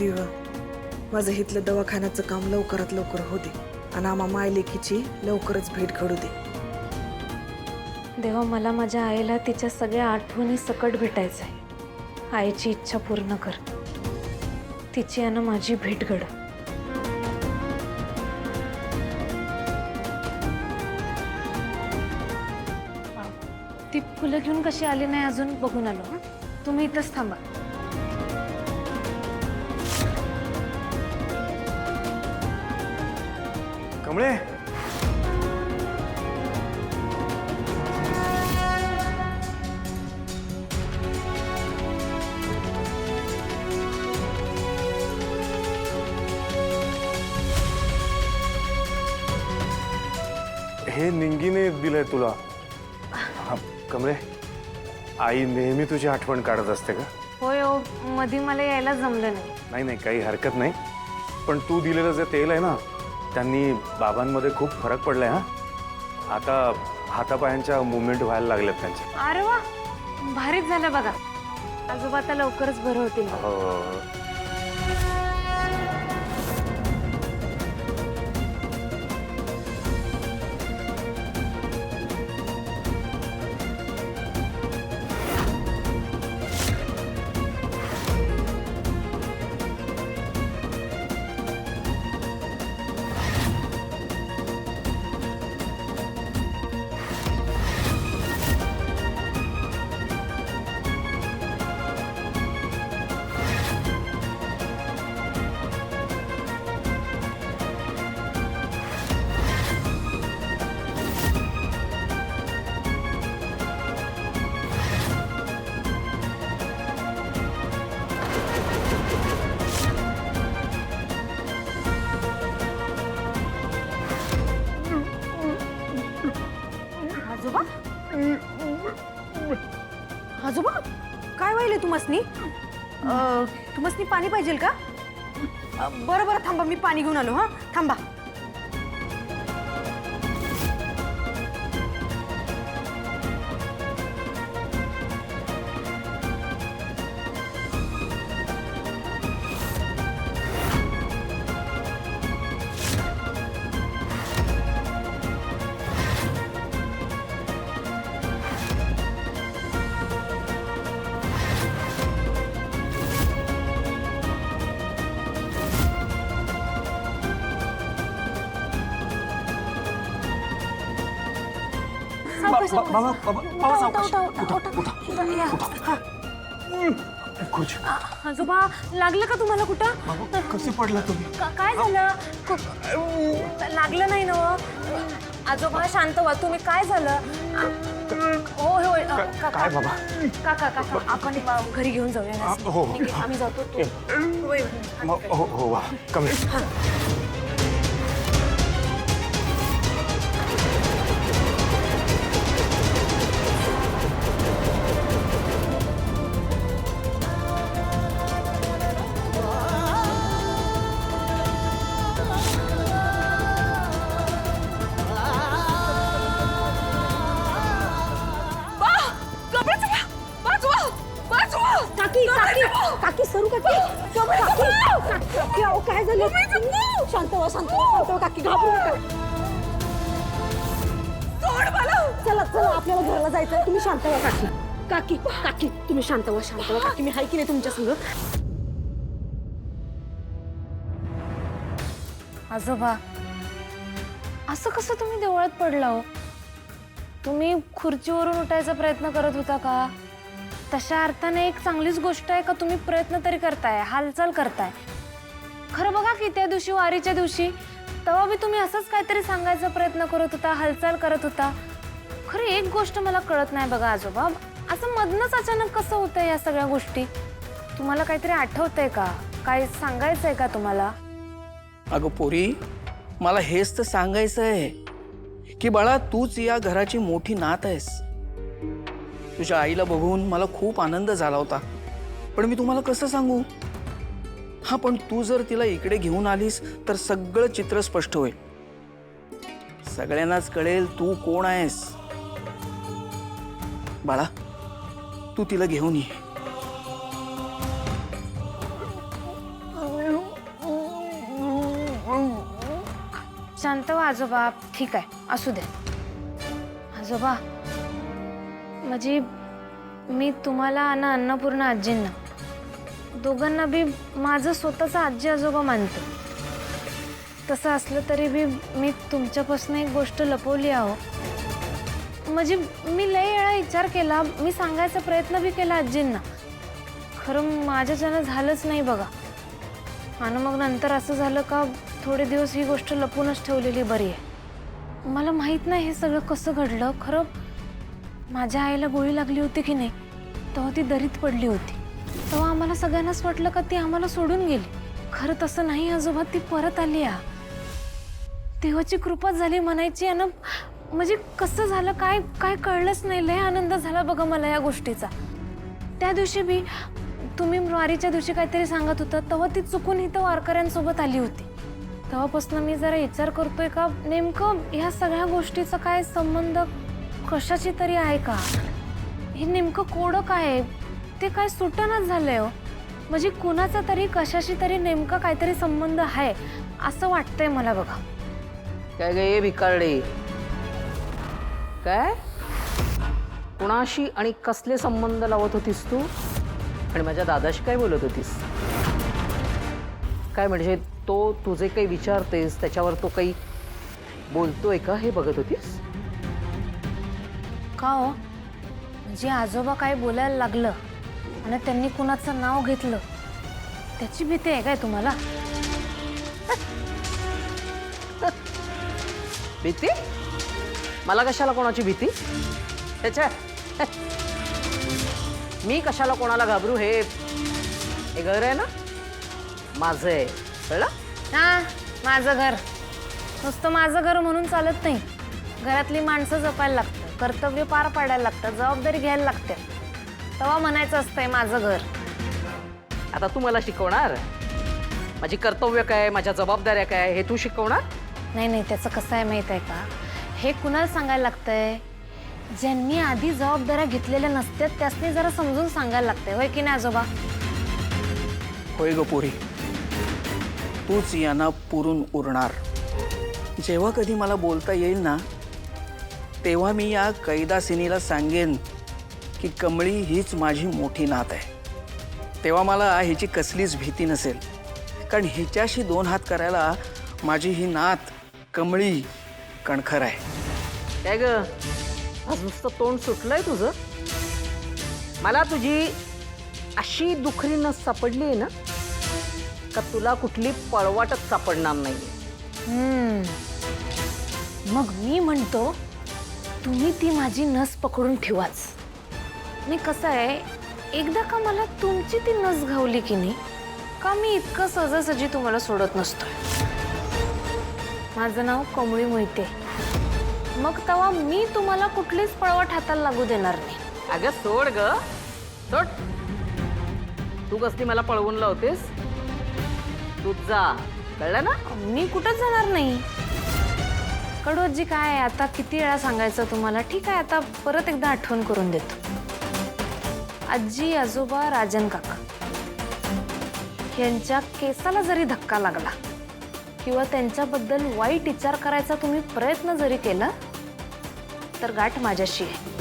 देव माझं हितलं दवाखान्याचं काम लवकरात लवकर होऊ दे आणि आम्हा मायलेकीची लवकरच भेट घडू दे। देवा मला माझ्या आईला तिच्या सगळ्या आठवणी सकट भेटायचं आहे। आईची इच्छा पूर्ण कर, तिची आणि माझी भेट घड। ती फुलं घेऊन कशी आली नाही अजून बघून आलो। हं तुम्ही इथंच थांबा। कमळे हे निंगीने दिलंय तुला। हा, कमळे आई नेहमी तुझी आठवण काढत असते का? होय हो, मधी मला यायला जमलं नाही। नाही नाही काही हरकत नाही, पण तू दिलेलं जे तेल आहे ना त्यांनी बाबांमध्ये खूप फरक पडलाय। हा आता हातापायांच्या मुवमेंट व्हायला लागल्यात त्यांचे। अरे वा, भारीच झालं बघा। आजोबा आता लवकरच बरं होतील। हो आजोबा, आजोबा काय व्हायले तुमसनी? तुमसनी पाणी पाहिजे का? बरं बरं थांबा, मी पाणी घेऊन आलो। हा थांबा। आजोबा लागलं का तुम्हाला? कुठं कसे पडला तुम्ही? काय झालं? लागलं नाही ना आजोबा? शांत व्हा तुम्ही। काय झालं? होय होय काय बाबा? काका काका आपण घरी घेऊन जाऊया। हो आम्ही जातो। हो हो वा कमळे काकी सरू काकी काय झालं? शांत व्हा शांत व्हा काकी, घाबरू नका। चला चला आपल्याला घराला जायचंय। तुम्ही शांत व्हा काकी। काकी काकी तुम्ही शांत व्हा काकी, मी हाय की नाही तुमच्या संग? आजोबा असं कसं तुम्ही देवळात पडला हो? तुम्ही खुर्चीवरून उठायचा प्रयत्न करत होता का? तशा अर्थाने एक चांगलीच गोष्ट आहे का तुम्ही प्रयत्न तरी करताय, हालचाल करताय। खरं बघा की त्या दिवशी वारीच्या दिवशी तेव्हा बी तुम्ही असंच काहीतरी सांगायचा प्रयत्न करत होता, हालचाल करत होता। खरं एक गोष्ट मला कळत नाही बघा आजोबा, असं मधनच अचानक कसं होतंय या सगळ्या गोष्टी? तुम्हाला काहीतरी आठवतंय का? काय सांगायचंय का तुम्हाला? अगं पोरी, मला हेच तर सांगायचं आहे की बाळा तूच या घराची मोठी नात आहेस। तुझ्या आईला बघून मला खूप आनंद झाला होता, पण मी तुम्हाला कसं सांगू? हा पण तू जर तिला इकडे घेऊन आलीस तर सगळं चित्र स्पष्ट होईल। सगळ्यांनाच कळेल तू कोण आहेस। बाळा तू तिला घेऊन ये। शांत व्हा आजोबा. ठीक आहे, असू दे. आजोबा, म्हणजे मी तुम्हाला आणि अन्नपूर्णा आजींना दोघांना बी माझं स्वतःचा आजी आजोबा मानतो. तसं असलं तरी बी मी तुमच्यापासून एक गोष्ट लपवली आहो. म्हणजे मी लय वेळा विचार केला, मी सांगायचा प्रयत्न बी केला आजींना. खरं माझ्याच्यानं झालंच नाही बघा. आणि मग नंतर असं झालं का थोडे दिवस ही गोष्ट लपूनच ठेवलेली बरी आहे. मला माहीत नाही हे सगळं कसं घडलं. खरं माझ्या आईला गोळी लागली होती की नाही, तेव्हा ती दरीत पडली होती. तेव्हा आम्हाला सगळ्यांनाच वाटलं का ती आम्हाला सोडून गेली. खरं तसं नाही आजोबा, ती परत आली. देवाची कृपा झाली म्हणायची. आणि म्हणजे कसं झालं काय काय कळलंच नाही. लय आनंद झाला बघा मला या गोष्टीचा. त्या दिवशी बी तुम्ही वारीच्या दिवशी काहीतरी सांगत होता, तेव्हा ती चुकून इथं वारकऱ्यांसोबत आली होती. तेव्हापासून मी जरा विचार करतोय का नेमकं ह्या सगळ्या गोष्टीचा काय संबंध कशाची तरी आहे का. हे नेमकं कोडं काय आहे ते काय सुटणच झालंय हो. म्हणजे कुणाचा तरी कशाशी तरी नेमका काहीतरी संबंध आहे असं वाटतंय मला बघा. काय गे भिकारडे, काय कुणाशी आणि कसले संबंध लावत होतीस तू? आणि माझ्या दादाशी काय बोलत होतीस? काय म्हणजे तो तुझे काही विचारतेस त्याच्यावर तो काही बोलतोय का हे बघत होतीस? का हो, म्हणजे आजोबा काय बोलायला लागलं आणि त्यांनी कुणाचं नाव घेतलं त्याची भीती आहे काय तुम्हाला? भीती? मला कशाला कोणाची भीती? त्याच्या मी कशाला कोणाला घाबरू? हे घर आहे ना माझं आहे, कळलं? हा, माझं घर. नुसतं माझं घर म्हणून चालत नाही. घरातली माणसं जपायला लागतं, कर्तव्य पार पाडायला लागतं, जबाबदारी घ्यायला लागते. तेव्हा म्हणायचं असतंय माझं घर. आता तू मला शिकवणार माझी कर्तव्य काय, माझ्या जबाबदाऱ्या काय हे तू शिकवणार? नाही नाही, त्याचं कसं आहे माहीत आहे का, हे कुणाला सांगायला लागतंय? ज्यांनी आधी जबाबदाऱ्या घेतलेल्या नसतात त्यासनी जरा समजून सांगायला लागतंय, होय की नाही आजोबा? होय ग पोरी, तूच यांना पुरून उरणार. जेव्हा कधी मला बोलता येईल ना तेव्हा मी या कैदासिनीला सांगेन की कमळी हीच माझी मोठी नात आहे. तेव्हा मला हिची कसलीच भीती नसेल, कारण हिच्याशी दोन हात करायला माझी ही नात कमळी कणखर आहे. काय ग आज नुसतं तोंड सुटलंय तुझं? मला तुझी अशी दुखरी नस सापडली आहे ना का तुला कुठली पळवाटच सापडणार नाही. मग मी म्हणतो तुम्ही ती माझी नस पकडून ठेवाच. मी कसं आहे, एकदा का मला तुमची ती नस घावली की नाही का मी इतकं सहजासहजी तुम्हाला सोडत नसतोय. माझं नाव कमळी मोहिते. मग तेव्हा मी तुम्हाला कुठलीच पळवाट हाताला लागू देणार नाही. अगं सोड ग सोड. तू कसली मला पळवून लावतेस? तू जा, कळलं ना? मी कुठंच जाणार नाही. कडू आजी काय आता किती वेळा सांगायचं तुम्हाला? ठीक आहे, आता परत एकदा आठवण करून देतो. आजी आजोबा राजन काका यांच्या केसाला जरी धक्का लागला किंवा त्यांच्याबद्दल वाईट विचार करायचा तुम्ही प्रयत्न जरी केला तर गाठ माझ्याशी आहे.